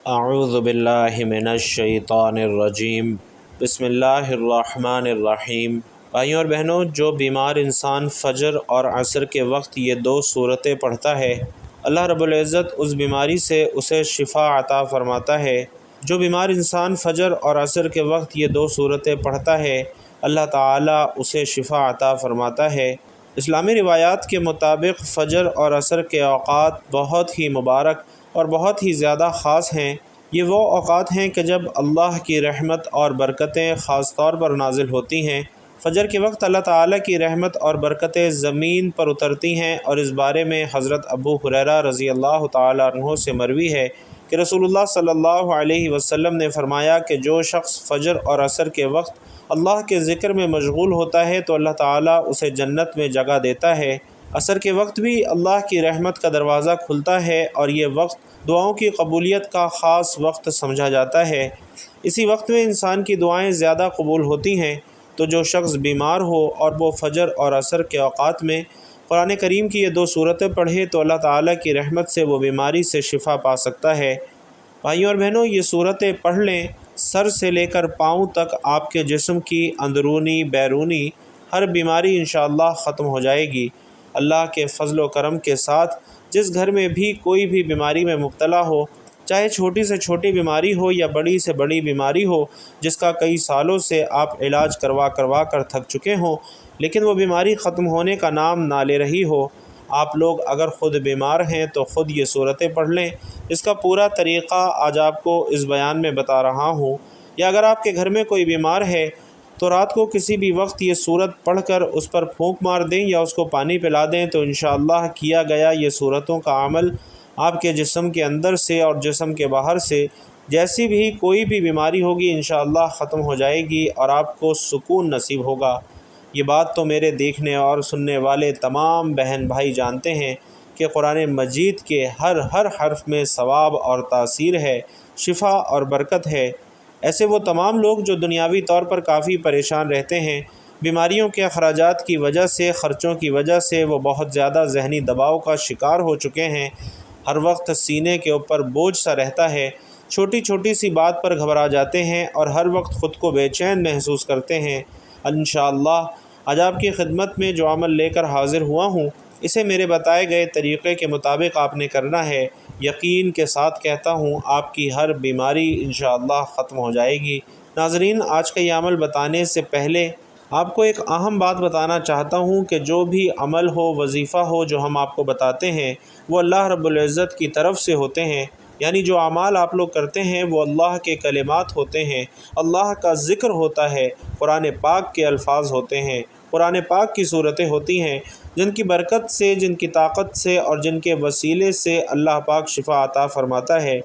اعوذ باللہ من الشیطان الرجیم بسم اللہ الرحمن الرحیم۔ بھائیوں اور بہنوں، جو بیمار انسان فجر اور عصر کے وقت یہ دو صورتیں پڑھتا ہے، اللہ رب العزت اس بیماری سے اسے شفا عطا فرماتا ہے۔ جو بیمار انسان فجر اور عصر کے وقت یہ دو صورتیں پڑھتا ہے، اللہ تعالیٰ اسے شفا عطا فرماتا ہے۔ اسلامی روایات کے مطابق فجر اور عصر کے اوقات بہت ہی مبارک اور بہت ہی زیادہ خاص ہیں۔ یہ وہ اوقات ہیں کہ جب اللہ کی رحمت اور برکتیں خاص طور پر نازل ہوتی ہیں۔ فجر کے وقت اللہ تعالیٰ کی رحمت اور برکتیں زمین پر اترتی ہیں، اور اس بارے میں حضرت ابو ہریرہ رضی اللہ تعالیٰ عنہ سے مروی ہے کہ رسول اللہ صلی اللہ علیہ وسلم نے فرمایا کہ جو شخص فجر اور عصر کے وقت اللہ کے ذکر میں مشغول ہوتا ہے تو اللہ تعالیٰ اسے جنت میں جگہ دیتا ہے۔ عصر کے وقت بھی اللہ کی رحمت کا دروازہ کھلتا ہے، اور یہ وقت دعاؤں کی قبولیت کا خاص وقت سمجھا جاتا ہے۔ اسی وقت میں انسان کی دعائیں زیادہ قبول ہوتی ہیں۔ تو جو شخص بیمار ہو اور وہ فجر اور عصر کے اوقات میں قرآن کریم کی یہ دو صورتیں پڑھے تو اللہ تعالیٰ کی رحمت سے وہ بیماری سے شفا پا سکتا ہے۔ بھائیوں اور بہنوں، یہ صورتیں پڑھ لیں، سر سے لے کر پاؤں تک آپ کے جسم کی اندرونی بیرونی ہر بیماری انشاءاللہ ختم ہو جائے گی۔ اللہ کے فضل و کرم کے ساتھ جس گھر میں بھی کوئی بھی بیماری میں مبتلا ہو، چاہے چھوٹی سے چھوٹی بیماری ہو یا بڑی سے بڑی بیماری ہو، جس کا کئی سالوں سے آپ علاج کروا کر تھک چکے ہوں، لیکن وہ بیماری ختم ہونے کا نام نہ لے رہی ہو، آپ لوگ اگر خود بیمار ہیں تو خود یہ صورتیں پڑھ لیں۔ اس کا پورا طریقہ آج آپ کو اس بیان میں بتا رہا ہوں۔ یا اگر آپ کے گھر میں کوئی بیمار ہے تو رات کو کسی بھی وقت یہ صورت پڑھ کر اس پر پھونک مار دیں یا اس کو پانی پلا دیں تو انشاءاللہ کیا گیا یہ صورتوں کا عمل آپ کے جسم کے اندر سے اور جسم کے باہر سے جیسی بھی کوئی بھی بیماری ہوگی انشاءاللہ ختم ہو جائے گی، اور آپ کو سکون نصیب ہوگا۔ یہ بات تو میرے دیکھنے اور سننے والے تمام بہن بھائی جانتے ہیں کہ قرآن مجید کے ہر حرف میں ثواب اور تاثیر ہے، شفا اور برکت ہے۔ ایسے وہ تمام لوگ جو دنیاوی طور پر کافی پریشان رہتے ہیں، بیماریوں کے اخراجات کی وجہ سے، خرچوں کی وجہ سے وہ بہت زیادہ ذہنی دباؤ کا شکار ہو چکے ہیں، ہر وقت سینے کے اوپر بوجھ سا رہتا ہے، چھوٹی چھوٹی سی بات پر گھبرا جاتے ہیں اور ہر وقت خود کو بے چین محسوس کرتے ہیں۔ انشاءاللہ آج آپ کی خدمت میں جو عمل لے کر حاضر ہوا ہوں، اسے میرے بتائے گئے طریقے کے مطابق آپ نے کرنا ہے۔ یقین کے ساتھ کہتا ہوں آپ کی ہر بیماری انشاءاللہ ختم ہو جائے گی۔ ناظرین، آج کا یہ عمل بتانے سے پہلے آپ کو ایک اہم بات بتانا چاہتا ہوں کہ جو بھی عمل ہو، وظیفہ ہو جو ہم آپ کو بتاتے ہیں، وہ اللہ رب العزت کی طرف سے ہوتے ہیں۔ یعنی جو اعمال آپ لوگ کرتے ہیں وہ اللہ کے کلمات ہوتے ہیں، اللہ کا ذکر ہوتا ہے، قرآن پاک کے الفاظ ہوتے ہیں، قرآن پاک کی صورتیں ہوتی ہیں، جن کی برکت سے، جن کی طاقت سے اور جن کے وسیلے سے اللہ پاک شفا عطا فرماتا ہے۔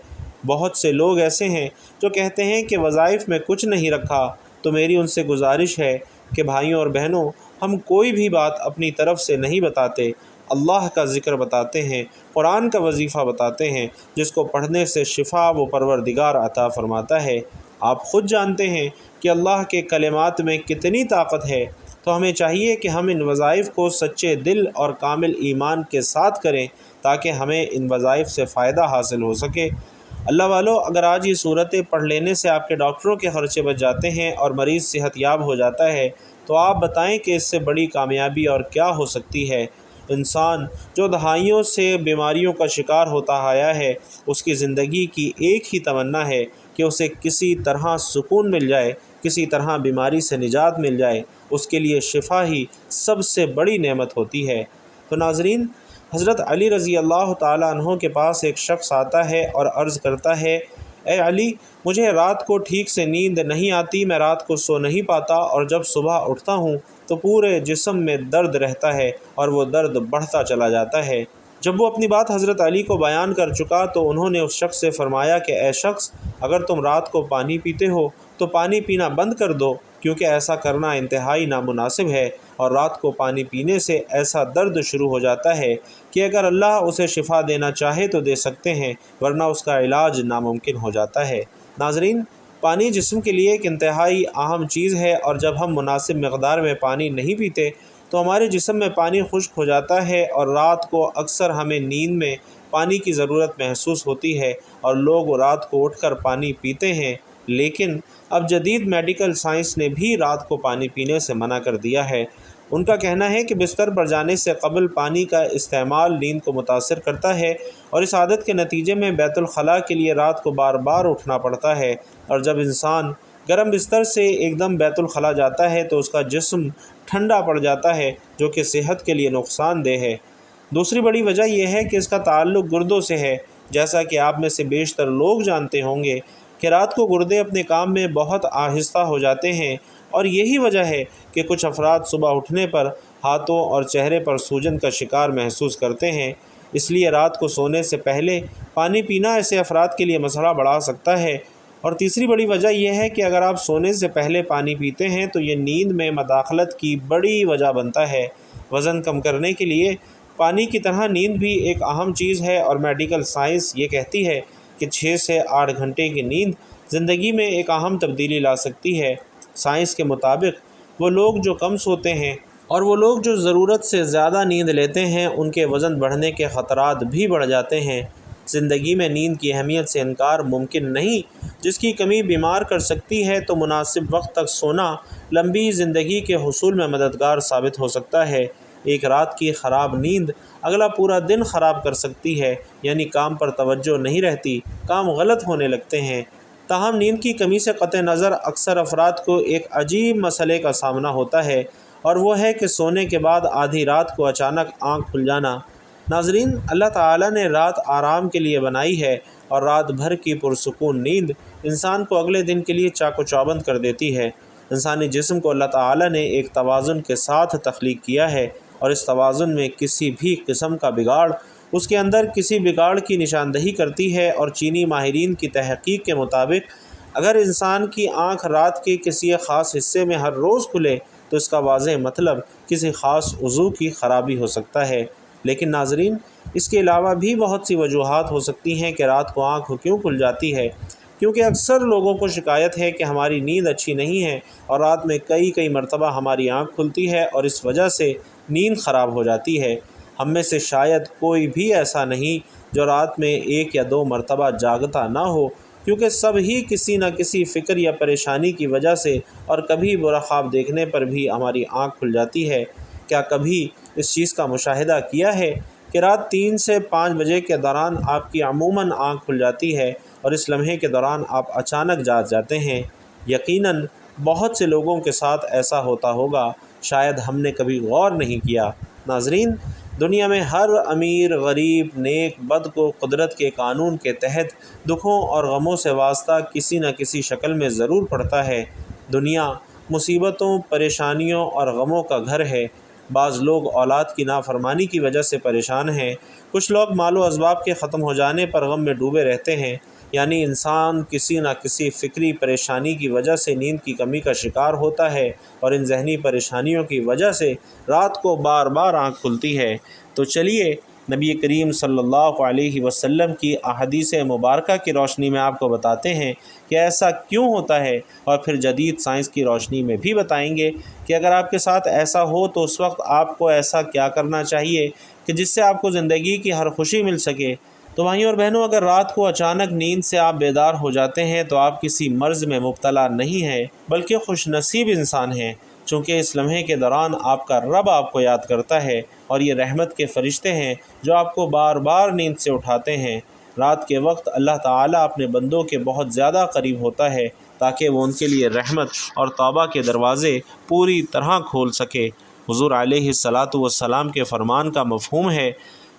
بہت سے لوگ ایسے ہیں جو کہتے ہیں کہ وظائف میں کچھ نہیں رکھا، تو میری ان سے گزارش ہے کہ بھائیوں اور بہنوں، ہم کوئی بھی بات اپنی طرف سے نہیں بتاتے، اللہ کا ذکر بتاتے ہیں، قرآن کا وظیفہ بتاتے ہیں، جس کو پڑھنے سے شفا وہ پروردگار عطا فرماتا ہے۔ آپ خود جانتے ہیں کہ اللہ کے کلمات میں کتنی طاقت ہے، تو ہمیں چاہیے کہ ہم ان وظائف کو سچے دل اور کامل ایمان کے ساتھ کریں تاکہ ہمیں ان وظائف سے فائدہ حاصل ہو سکے۔ اللہ والو، اگر آج یہ صورتیں پڑھ لینے سے آپ کے ڈاکٹروں کے خرچے بچ جاتے ہیں اور مریض صحت یاب ہو جاتا ہے تو آپ بتائیں کہ اس سے بڑی کامیابی اور کیا ہو سکتی ہے۔ انسان جو دہائیوں سے بیماریوں کا شکار ہوتا آیا ہے، اس کی زندگی کی ایک ہی تمنا ہے کہ اسے کسی طرح سکون مل جائے، کسی طرح بیماری سے نجات مل جائے۔ اس کے لیے شفا ہی سب سے بڑی نعمت ہوتی ہے۔ تو ناظرین، حضرت علی رضی اللہ تعالیٰ عنہ کے پاس ایک شخص آتا ہے اور عرض کرتا ہے، اے علی، مجھے رات کو ٹھیک سے نیند نہیں آتی، میں رات کو سو نہیں پاتا، اور جب صبح اٹھتا ہوں تو پورے جسم میں درد رہتا ہے اور وہ درد بڑھتا چلا جاتا ہے۔ جب وہ اپنی بات حضرت علی کو بیان کر چکا تو انہوں نے اس شخص سے فرمایا کہ اے شخص، اگر تم رات کو پانی پیتے ہو تو پانی پینا بند کر دو، کیونکہ ایسا کرنا انتہائی نامناسب ہے، اور رات کو پانی پینے سے ایسا درد شروع ہو جاتا ہے کہ اگر اللہ اسے شفا دینا چاہے تو دے سکتے ہیں، ورنہ اس کا علاج ناممکن ہو جاتا ہے۔ ناظرین، پانی جسم کے لیے ایک انتہائی اہم چیز ہے، اور جب ہم مناسب مقدار میں پانی نہیں پیتے تو ہمارے جسم میں پانی خشک ہو جاتا ہے، اور رات کو اکثر ہمیں نیند میں پانی کی ضرورت محسوس ہوتی ہے اور لوگ رات کو اٹھ کر پانی پیتے ہیں، لیکن اب جدید میڈیکل سائنس نے بھی رات کو پانی پینے سے منع کر دیا ہے۔ ان کا کہنا ہے کہ بستر پر جانے سے قبل پانی کا استعمال نیند کو متاثر کرتا ہے اور اس عادت کے نتیجے میں بیت الخلاء کے لیے رات کو بار بار اٹھنا پڑتا ہے، اور جب انسان گرم بستر سے ایک دم بیت الخلاء جاتا ہے تو اس کا جسم ٹھنڈا پڑ جاتا ہے، جو کہ صحت کے لیے نقصان دہ ہے۔ دوسری بڑی وجہ یہ ہے کہ اس کا تعلق گردوں سے ہے۔ جیسا کہ آپ میں سے بیشتر لوگ جانتے ہوں گے کہ رات کو گردے اپنے کام میں بہت آہستہ ہو جاتے ہیں، اور یہی وجہ ہے کہ کچھ افراد صبح اٹھنے پر ہاتھوں اور چہرے پر سوجن کا شکار محسوس کرتے ہیں۔ اس لیے رات کو سونے سے پہلے پانی پینا ایسے افراد کے لیے مسئلہ بڑھا سکتا ہے۔ اور تیسری بڑی وجہ یہ ہے کہ اگر آپ سونے سے پہلے پانی پیتے ہیں تو یہ نیند میں مداخلت کی بڑی وجہ بنتا ہے۔ وزن کم کرنے کے لیے پانی کی طرح نیند بھی ایک اہم چیز ہے، اور میڈیکل سائنس یہ کہتی ہے کہ 6 سے 8 گھنٹے کی نیند زندگی میں ایک اہم تبدیلی لا سکتی ہے۔ سائنس کے مطابق وہ لوگ جو کم سوتے ہیں اور وہ لوگ جو ضرورت سے زیادہ نیند لیتے ہیں، ان کے وزن بڑھنے کے خطرات بھی بڑھ جاتے ہیں۔ زندگی میں نیند کی اہمیت سے انکار ممکن نہیں، جس کی کمی بیمار کر سکتی ہے، تو مناسب وقت تک سونا لمبی زندگی کے حصول میں مددگار ثابت ہو سکتا ہے۔ ایک رات کی خراب نیند اگلا پورا دن خراب کر سکتی ہے، یعنی کام پر توجہ نہیں رہتی، کام غلط ہونے لگتے ہیں۔ تاہم نیند کی کمی سے قطع نظر اکثر افراد کو ایک عجیب مسئلے کا سامنا ہوتا ہے، اور وہ ہے کہ سونے کے بعد آدھی رات کو اچانک آنکھ کھل جانا۔ ناظرین، اللہ تعالیٰ نے رات آرام کے لیے بنائی ہے، اور رات بھر کی پرسکون نیند انسان کو اگلے دن کے لیے چاق و چوبند کر دیتی ہے۔ انسانی جسم کو اللہ تعالیٰ نے ایک توازن کے ساتھ تخلیق کیا ہے، اور اس توازن میں کسی بھی قسم کا بگاڑ اس کے اندر کسی بگاڑ کی نشاندہی کرتی ہے۔ اور چینی ماہرین کی تحقیق کے مطابق اگر انسان کی آنکھ رات کے کسی خاص حصے میں ہر روز کھلے تو اس کا واضح مطلب کسی خاص عضو کی خرابی ہو سکتا ہے۔ لیکن ناظرین، اس کے علاوہ بھی بہت سی وجوہات ہو سکتی ہیں کہ رات کو آنکھ کیوں کھل جاتی ہے، کیونکہ اکثر لوگوں کو شکایت ہے کہ ہماری نیند اچھی نہیں ہے، اور رات میں کئی مرتبہ ہماری آنکھ کھلتی ہے اور اس وجہ سے نیند خراب ہو جاتی ہے۔ ہم میں سے شاید کوئی بھی ایسا نہیں جو رات میں 1 یا 2 مرتبہ جاگتا نہ ہو، کیونکہ سب ہی کسی نہ کسی فکر یا پریشانی کی وجہ سے اور کبھی برا خواب دیکھنے پر بھی ہماری آنکھ کھل جاتی ہے۔ کیا کبھی اس چیز کا مشاہدہ کیا ہے کہ رات 3 سے 5 بجے کے دوران آپ کی عموماً آنکھ کھل جاتی ہے اور اس لمحے کے دوران آپ اچانک جاگ جاتے ہیں؟ یقیناً بہت سے لوگوں کے ساتھ ایسا ہوتا ہوگا، شاید ہم نے کبھی غور نہیں کیا۔ ناظرین، دنیا میں ہر امیر، غریب، نیک، بد کو قدرت کے قانون کے تحت دکھوں اور غموں سے واسطہ کسی نہ کسی شکل میں ضرور پڑتا ہے۔ دنیا مصیبتوں، پریشانیوں اور غموں کا گھر ہے۔ بعض لوگ اولاد کی نافرمانی کی وجہ سے پریشان ہیں، کچھ لوگ مال و اسباب کے ختم ہو جانے پر غم میں ڈوبے رہتے ہیں۔ یعنی انسان کسی نہ کسی فکری پریشانی کی وجہ سے نیند کی کمی کا شکار ہوتا ہے، اور ان ذہنی پریشانیوں کی وجہ سے رات کو بار بار آنکھ کھلتی ہے۔ تو چلیے نبی کریم صلی اللہ علیہ وسلم کی احادیث مبارکہ کی روشنی میں آپ کو بتاتے ہیں کہ ایسا کیوں ہوتا ہے، اور پھر جدید سائنس کی روشنی میں بھی بتائیں گے کہ اگر آپ کے ساتھ ایسا ہو تو اس وقت آپ کو ایسا کیا کرنا چاہیے کہ جس سے آپ کو زندگی کی ہر خوشی مل سکے۔ تو بھائیوں اور بہنوں، اگر رات کو اچانک نیند سے آپ بیدار ہو جاتے ہیں تو آپ کسی مرض میں مبتلا نہیں ہیں، بلکہ خوش نصیب انسان ہیں، چونکہ اس لمحے کے دوران آپ کا رب آپ کو یاد کرتا ہے، اور یہ رحمت کے فرشتے ہیں جو آپ کو بار بار نیند سے اٹھاتے ہیں۔ رات کے وقت اللہ تعالیٰ اپنے بندوں کے بہت زیادہ قریب ہوتا ہے تاکہ وہ ان کے لیے رحمت اور توبہ کے دروازے پوری طرح کھول سکے۔ حضور علیہ الصلاۃ والسلام کے فرمان کا مفہوم ہے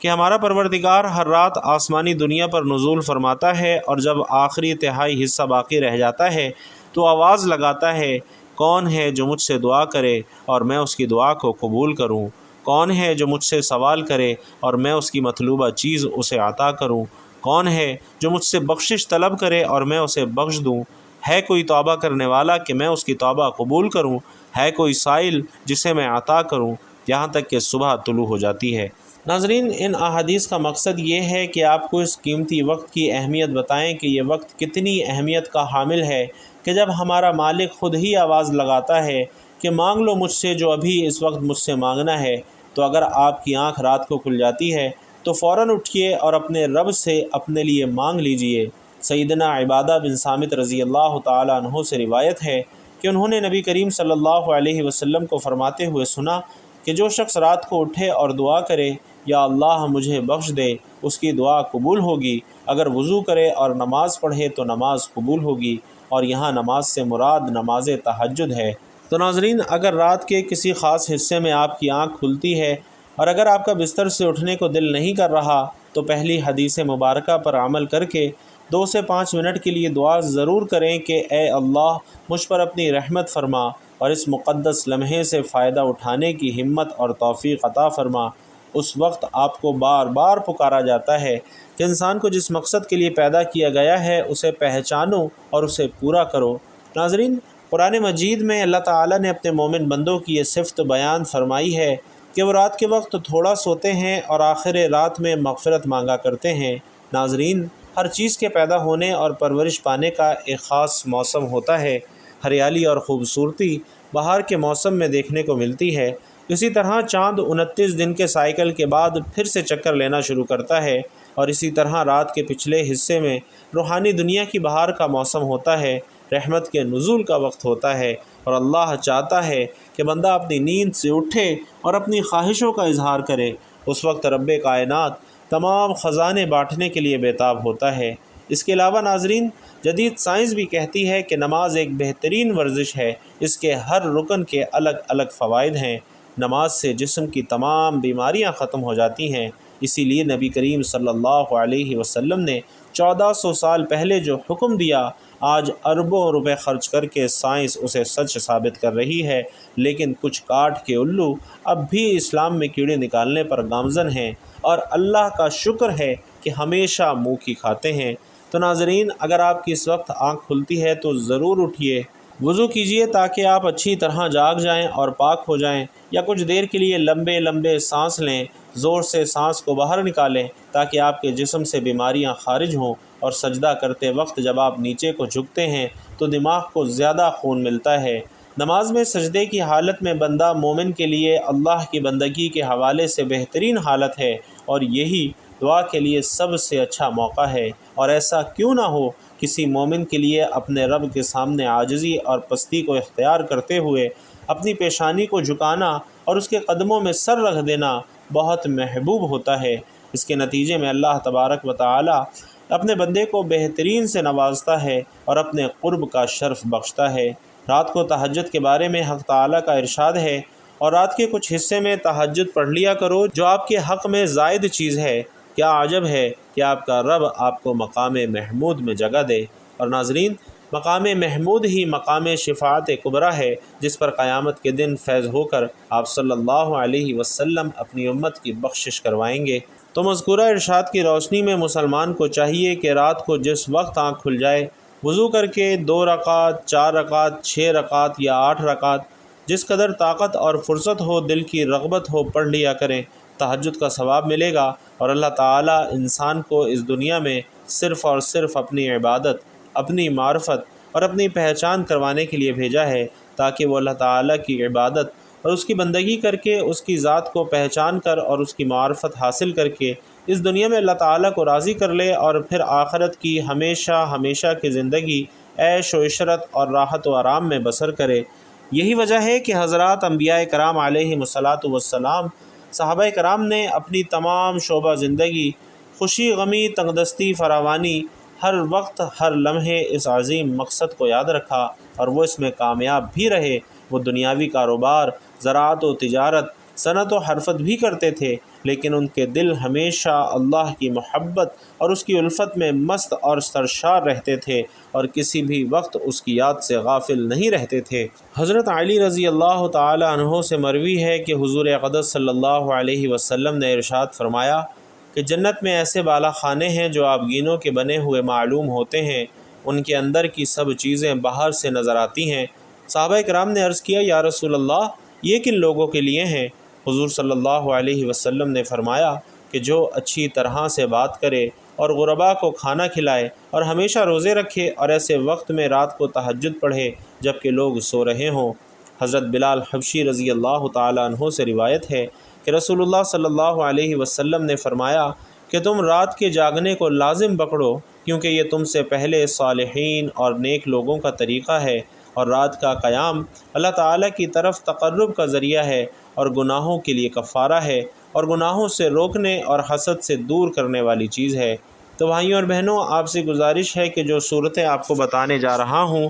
کہ ہمارا پروردگار ہر رات آسمانی دنیا پر نزول فرماتا ہے، اور جب آخری تہائی حصہ باقی رہ جاتا ہے تو آواز لگاتا ہے، کون ہے جو مجھ سے دعا کرے اور میں اس کی دعا کو قبول کروں؟ کون ہے جو مجھ سے سوال کرے اور میں اس کی مطلوبہ چیز اسے عطا کروں؟ کون ہے جو مجھ سے بخشش طلب کرے اور میں اسے بخش دوں؟ ہے کوئی توبہ کرنے والا کہ میں اس کی توبہ قبول کروں؟ ہے کوئی سائل جسے میں عطا کروں؟ یہاں تک کہ صبح طلوع ہو جاتی ہے۔ ناظرین، ان احادیث کا مقصد یہ ہے کہ آپ کو اس قیمتی وقت کی اہمیت بتائیں کہ یہ وقت کتنی اہمیت کا حامل ہے، کہ جب ہمارا مالک خود ہی آواز لگاتا ہے کہ مانگ لو مجھ سے جو ابھی اس وقت مجھ سے مانگنا ہے، تو اگر آپ کی آنکھ رات کو کھل جاتی ہے تو فوراً اٹھیے اور اپنے رب سے اپنے لیے مانگ لیجئے۔ سیدنا عبادہ بن صامت رضی اللہ تعالیٰ عنہ سے روایت ہے کہ انہوں نے نبی کریم صلی اللہ علیہ وسلم کو فرماتے ہوئے سنا کہ جو شخص رات کو اٹھے اور دعا کرے یا اللہ مجھے بخش دے، اس کی دعا قبول ہوگی۔ اگر وضو کرے اور نماز پڑھے تو نماز قبول ہوگی، اور یہاں نماز سے مراد نماز تہجد ہے۔ تو ناظرین، اگر رات کے کسی خاص حصے میں آپ کی آنکھ کھلتی ہے اور اگر آپ کا بستر سے اٹھنے کو دل نہیں کر رہا تو پہلی حدیث مبارکہ پر عمل کر کے 2 سے 5 منٹ کے لیے دعا ضرور کریں کہ اے اللہ مجھ پر اپنی رحمت فرما اور اس مقدس لمحے سے فائدہ اٹھانے کی ہمت اور توفیق عطا فرما۔ اس وقت آپ کو بار بار پکارا جاتا ہے کہ انسان کو جس مقصد کے لیے پیدا کیا گیا ہے اسے پہچانو اور اسے پورا کرو۔ ناظرین، قرآن مجید میں اللہ تعالیٰ نے اپنے مومن بندوں کی یہ صفت بیان فرمائی ہے کہ وہ رات کے وقت تھوڑا سوتے ہیں اور آخر رات میں مغفرت مانگا کرتے ہیں۔ ناظرین، ہر چیز کے پیدا ہونے اور پرورش پانے کا ایک خاص موسم ہوتا ہے۔ ہریالی اور خوبصورتی بہار کے موسم میں دیکھنے کو ملتی ہے۔ اسی طرح چاند 29 دن کے سائیکل کے بعد پھر سے چکر لینا شروع کرتا ہے، اور اسی طرح رات کے پچھلے حصے میں روحانی دنیا کی بہار کا موسم ہوتا ہے، رحمت کے نزول کا وقت ہوتا ہے، اور اللہ چاہتا ہے کہ بندہ اپنی نیند سے اٹھے اور اپنی خواہشوں کا اظہار کرے۔ اس وقت رب کائنات تمام خزانے بانٹنے کے لیے بیتاب ہوتا ہے۔ اس کے علاوہ ناظرین، جدید سائنس بھی کہتی ہے کہ نماز ایک بہترین ورزش ہے۔ اس کے ہر رکن کے الگ الگ فوائد ہیں۔ نماز سے جسم کی تمام بیماریاں ختم ہو جاتی ہیں۔ اسی لیے نبی کریم صلی اللہ علیہ وسلم نے 1400 سال پہلے جو حکم دیا، آج اربوں روپے خرچ کر کے سائنس اسے سچ ثابت کر رہی ہے، لیکن کچھ کاٹ کے الو اب بھی اسلام میں کیڑے نکالنے پر گامزن ہیں، اور اللہ کا شکر ہے کہ ہمیشہ منہ کی کھاتے ہیں۔ تو ناظرین، اگر آپ کی اس وقت آنکھ کھلتی ہے تو ضرور اٹھیے، وضو کیجئے تاکہ آپ اچھی طرح جاگ جائیں اور پاک ہو جائیں، یا کچھ دیر کے لیے لمبے لمبے سانس لیں، زور سے سانس کو باہر نکالیں تاکہ آپ کے جسم سے بیماریاں خارج ہوں، اور سجدہ کرتے وقت جب آپ نیچے کو جھکتے ہیں تو دماغ کو زیادہ خون ملتا ہے۔ نماز میں سجدے کی حالت میں بندہ مومن کے لیے اللہ کی بندگی کے حوالے سے بہترین حالت ہے، اور یہی دعا کے لیے سب سے اچھا موقع ہے۔ اور ایسا کیوں نہ ہو، کسی مومن کے لیے اپنے رب کے سامنے عاجزی اور پستی کو اختیار کرتے ہوئے اپنی پیشانی کو جھکانا اور اس کے قدموں میں سر رکھ دینا بہت محبوب ہوتا ہے۔ اس کے نتیجے میں اللہ تبارک و تعالی اپنے بندے کو بہترین سے نوازتا ہے اور اپنے قرب کا شرف بخشتا ہے۔ رات کو تہجد کے بارے میں حق تعالی کا ارشاد ہے، اور رات کے کچھ حصے میں تہجد پڑھ لیا کرو جو آپ کے حق میں زائد چیز ہے۔ کیا عجب ہے کہ آپ کا رب آپ کو مقام محمود میں جگہ دے۔ اور ناظرین، مقام محمود ہی مقام شفاعت کبریٰ ہے، جس پر قیامت کے دن فیض ہو کر آپ صلی اللہ علیہ وسلم اپنی امت کی بخشش کروائیں گے۔ تو مذکورہ ارشاد کی روشنی میں مسلمان کو چاہیے کہ رات کو جس وقت آنکھ کھل جائے، وضو کر کے 2 رکعت، 4 رکعت، 6 رکعت یا 8 رکعت، جس قدر طاقت اور فرصت ہو، دل کی رغبت ہو، پڑھ لیا کریں۔ تہجد کا ثواب ملے گا، اور اللہ تعالیٰ انسان کو اس دنیا میں صرف اور صرف اپنی عبادت، اپنی معرفت اور اپنی پہچان کروانے کے لیے بھیجا ہے، تاکہ وہ اللہ تعالیٰ کی عبادت اور اس کی بندگی کر کے، اس کی ذات کو پہچان کر اور اس کی معرفت حاصل کر کے اس دنیا میں اللہ تعالیٰ کو راضی کر لے، اور پھر آخرت کی ہمیشہ ہمیشہ کی زندگی عیش و عشرت اور راحت و آرام میں بسر کرے۔ یہی وجہ ہے کہ حضرات انبیاء کرام علیہم الصلاۃ والسلام، صحابہ کرام نے اپنی تمام شعبہ زندگی، خوشی غمی، تنگدستی فراوانی، ہر وقت ہر لمحے اس عظیم مقصد کو یاد رکھا، اور وہ اس میں کامیاب بھی رہے۔ وہ دنیاوی کاروبار، زراعت و تجارت، صنعت و حرفت بھی کرتے تھے، لیکن ان کے دل ہمیشہ اللہ کی محبت اور اس کی الفت میں مست اور سرشار رہتے تھے، اور کسی بھی وقت اس کی یاد سے غافل نہیں رہتے تھے۔ حضرت علی رضی اللہ تعالی عنہ سے مروی ہے کہ حضور اقدس صلی اللہ علیہ وسلم نے ارشاد فرمایا کہ جنت میں ایسے بالا خانے ہیں جو آبگینوں کے بنے ہوئے معلوم ہوتے ہیں، ان کے اندر کی سب چیزیں باہر سے نظر آتی ہیں۔ صحابہ کرام نے عرض کیا، یا رسول اللہ، یہ کن لوگوں کے لیے ہیں؟ حضور صلی اللہ علیہ وسلم نے فرمایا کہ جو اچھی طرح سے بات کرے اور غرباء کو کھانا کھلائے اور ہمیشہ روزے رکھے، اور ایسے وقت میں رات کو تہجد پڑھے جب کہ لوگ سو رہے ہوں۔ حضرت بلال حبشی رضی اللہ تعالی عنہ سے روایت ہے کہ رسول اللہ صلی اللہ علیہ وسلم نے فرمایا کہ تم رات کے جاگنے کو لازم پکڑو، کیونکہ یہ تم سے پہلے صالحین اور نیک لوگوں کا طریقہ ہے، اور رات کا قیام اللہ تعالیٰ کی طرف تقرب کا ذریعہ ہے اور گناہوں کے لیے کفارہ ہے، اور گناہوں سے روکنے اور حسد سے دور کرنے والی چیز ہے۔ تو بھائیوں اور بہنوں، آپ سے گزارش ہے کہ جو صورتیں آپ کو بتانے جا رہا ہوں،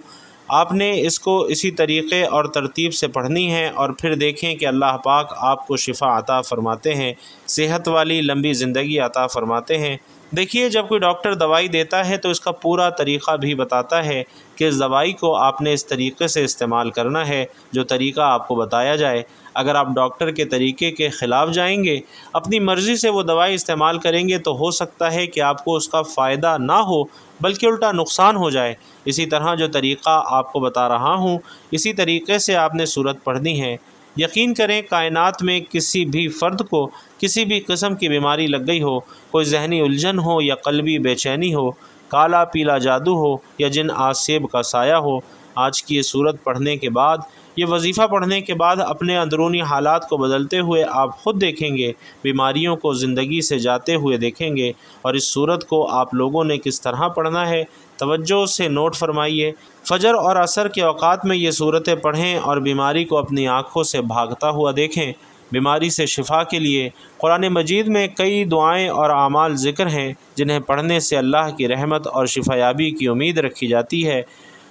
آپ نے اس کو اسی طریقے اور ترتیب سے پڑھنی ہے، اور پھر دیکھیں کہ اللہ پاک آپ کو شفا عطا فرماتے ہیں، صحت والی لمبی زندگی عطا فرماتے ہیں۔ دیکھیے، جب کوئی ڈاکٹر دوائی دیتا ہے تو اس کا پورا طریقہ بھی بتاتا ہے کہ اس دوائی کو آپ نے اس طریقے سے استعمال کرنا ہے جو طریقہ آپ کو بتایا جائے۔ اگر آپ ڈاکٹر کے طریقے کے خلاف جائیں گے، اپنی مرضی سے وہ دوائی استعمال کریں گے، تو ہو سکتا ہے کہ آپ کو اس کا فائدہ نہ ہو بلکہ الٹا نقصان ہو جائے۔ اسی طرح جو طریقہ آپ کو بتا رہا ہوں، اسی طریقے سے آپ نے سورت پڑھنی ہے۔ یقین کریں، کائنات میں کسی بھی فرد کو کسی بھی قسم کی بیماری لگ گئی ہو، کوئی ذہنی الجھن ہو یا قلبی بے چینی ہو، کالا پیلا جادو ہو یا جن آسیب کا سایہ ہو، آج کی یہ سورت پڑھنے کے بعد، یہ وظیفہ پڑھنے کے بعد اپنے اندرونی حالات کو بدلتے ہوئے آپ خود دیکھیں گے، بیماریوں کو زندگی سے جاتے ہوئے دیکھیں گے۔ اور اس سورت کو آپ لوگوں نے کس طرح پڑھنا ہے، توجہ سے نوٹ فرمائیے۔ فجر اور عصر کے اوقات میں یہ سورتیں پڑھیں اور بیماری کو اپنی آنکھوں سے بھاگتا ہوا دیکھیں۔ بیماری سے شفا کے لیے قرآن مجید میں کئی دعائیں اور اعمال ذکر ہیں جنہیں پڑھنے سے اللہ کی رحمت اور شفا یابی کی امید رکھی جاتی ہے۔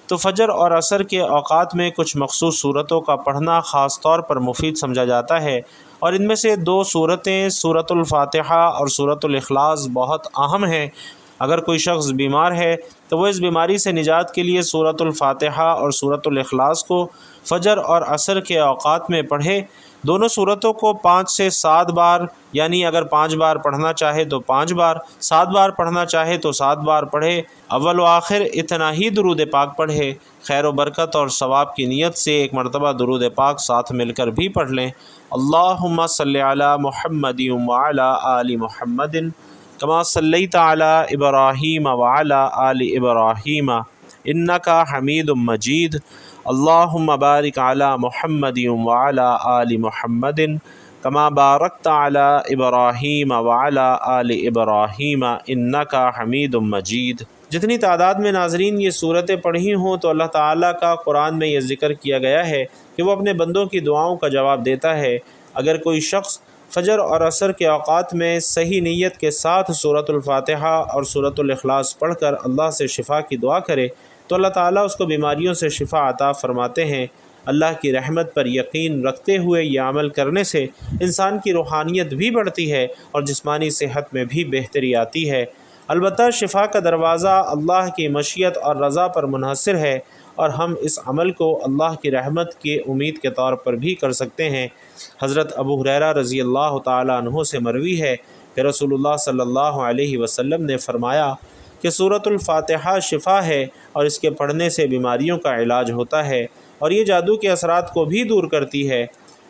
تو فجر اور عصر کے اوقات میں کچھ مخصوص صورتوں کا پڑھنا خاص طور پر مفید سمجھا جاتا ہے، اور ان میں سے دو صورتیں سورۃ الفاتحہ اور سورۃ الاخلاص بہت اہم ہیں۔ اگر کوئی شخص بیمار ہے تو وہ اس بیماری سے نجات کے لیے سورۃ الفاتحہ اور سورۃ الاخلاص کو فجر اور عصر کے اوقات میں پڑھے۔ دونوں صورتوں کو 5 سے 7 بار، یعنی اگر 5 بار پڑھنا چاہے تو 5 بار، 7 بار پڑھنا چاہے تو 7 بار پڑھے۔ اول و آخر اتنا ہی درود پاک پڑھے۔ خیر و برکت اور ثواب کی نیت سے ایک مرتبہ درود پاک ساتھ مل کر بھی پڑھ لیں۔ اللہم صلی علی محمد وعلی آل محمد کما صلیت علی ابراہیم وعلی آل ابراہیم انک حمید مجید۔ اللہم بارک علی محمد وعلی آل محمد کما بارکت علی ابراہیم وعلی آل ابراہیم انک حمید مجید۔ جتنی تعداد میں ناظرین یہ صورتیں پڑھی ہوں، تو اللہ تعالیٰ کا قرآن میں یہ ذکر کیا گیا ہے کہ وہ اپنے بندوں کی دعاؤں کا جواب دیتا ہے۔ اگر کوئی شخص فجر اور عصر کے اوقات میں صحیح نیت کے ساتھ سورۃ الفاتحہ اور سورۃ الاخلاص پڑھ کر اللہ سے شفا کی دعا کرے تو اللہ تعالیٰ اس کو بیماریوں سے شفا عطا فرماتے ہیں۔ اللہ کی رحمت پر یقین رکھتے ہوئے یہ عمل کرنے سے انسان کی روحانیت بھی بڑھتی ہے اور جسمانی صحت میں بھی بہتری آتی ہے۔ البتہ شفا کا دروازہ اللہ کی مشیت اور رضا پر منحصر ہے، اور ہم اس عمل کو اللہ کی رحمت کی امید کے طور پر بھی کر سکتے ہیں۔ حضرت ابو ہریرہ رضی اللہ تعالیٰ عنہ سے مروی ہے کہ رسول اللہ صلی اللہ علیہ وسلم نے فرمایا کہ سورۃ الفاتحہ شفا ہے اور اس کے پڑھنے سے بیماریوں کا علاج ہوتا ہے، اور یہ جادو کے اثرات کو بھی دور کرتی ہے۔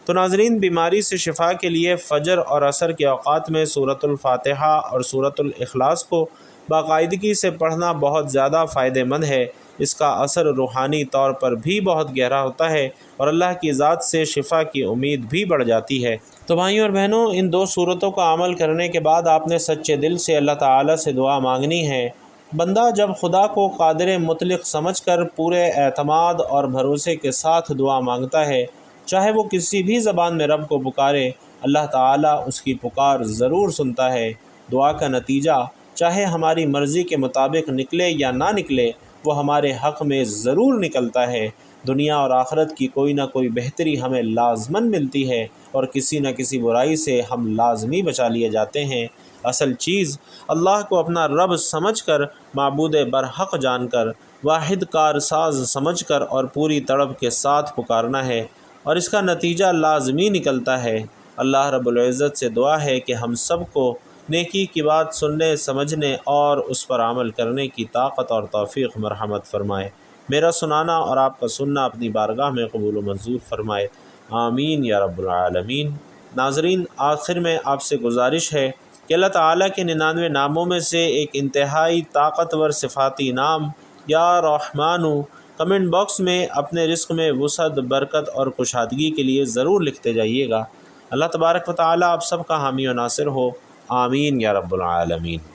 تو ناظرین، بیماری سے شفا کے لیے فجر اور عصر کے اوقات میں سورۃ الفاتحہ اور سورۃ الاخلاص کو باقاعدگی سے پڑھنا بہت زیادہ فائدہ مند ہے۔ اس کا اثر روحانی طور پر بھی بہت گہرا ہوتا ہے اور اللہ کی ذات سے شفا کی امید بھی بڑھ جاتی ہے۔ تو بھائیوں اور بہنوں، ان دو صورتوں کا عمل کرنے کے بعد آپ نے سچے دل سے اللہ تعالیٰ سے دعا مانگنی ہے۔ بندہ جب خدا کو قادر مطلق سمجھ کر پورے اعتماد اور بھروسے کے ساتھ دعا مانگتا ہے، چاہے وہ کسی بھی زبان میں رب کو پکارے، اللہ تعالیٰ اس کی پکار ضرور سنتا ہے۔ دعا کا نتیجہ چاہے ہماری مرضی کے مطابق نکلے یا نہ نکلے، وہ ہمارے حق میں ضرور نکلتا ہے۔ دنیا اور آخرت کی کوئی نہ کوئی بہتری ہمیں لازماً ملتی ہے، اور کسی نہ کسی برائی سے ہم لازمی بچا لیے جاتے ہیں۔ اصل چیز اللہ کو اپنا رب سمجھ کر، معبود برحق جان کر، واحد کار ساز سمجھ کر اور پوری تڑپ کے ساتھ پکارنا ہے، اور اس کا نتیجہ لازمی نکلتا ہے۔ اللہ رب العزت سے دعا ہے کہ ہم سب کو نیکی کی بات سننے، سمجھنے اور اس پر عمل کرنے کی طاقت اور توفیق مرحمت فرمائے۔ میرا سنانا اور آپ کا سننا اپنی بارگاہ میں قبول و منظور فرمائے، آمین یا رب العالمین۔ ناظرین، آخر میں آپ سے گزارش ہے کہ اللہ تعالیٰ کے 99 ناموں میں سے ایک انتہائی طاقتور صفاتی نام یا رحمانو کمنٹ باکس میں اپنے رزق میں وسعت، برکت اور کشادگی کے لیے ضرور لکھتے جائیے گا۔ اللہ تبارک و تعالی آپ سب کا حامی و ناصر ہو، آمین یا رب العالمین۔